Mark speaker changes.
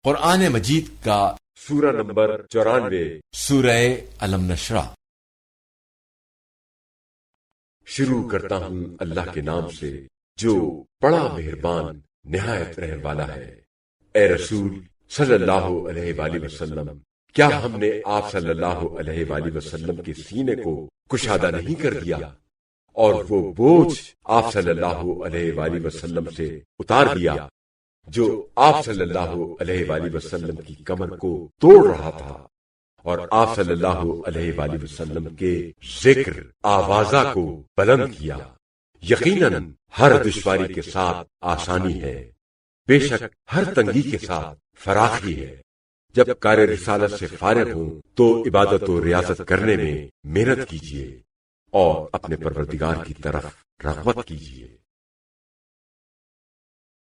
Speaker 1: قرآن مجید کا
Speaker 2: سورہ نمبر 94
Speaker 1: سورہ الم نشرح۔
Speaker 2: شروع کرتا ہوں اللہ کے نام سے جو بڑا مہربان نہایت رحم والا ہے۔ اے رسول صلی اللہ علیہ وآلہ وسلم، کیا ہم نے آپ صلی اللہ علیہ وآلہ وسلم کے سینے کو کشادہ نہیں کر دیا اور وہ بوجھ آپ صلی اللہ علیہ وآلہ وسلم سے اتار دیا جو آپ صلی اللہ علیہ وآلہ وسلم کی کمر کو توڑ رہا تھا، اور آپ صلی اللہ علیہ وآلہ وسلم کے ذکر آوازہ کو بلند کیا۔ یقیناً ہر دشواری کے ساتھ آسانی ہے، بے شک ہر تنگی کے ساتھ فراخی ہے۔ جب کار رسالت سے فارغ ہوں تو عبادت و ریاضت کرنے میں محنت کیجیے اور اپنے پروردگار کی طرف رغبت کیجیے۔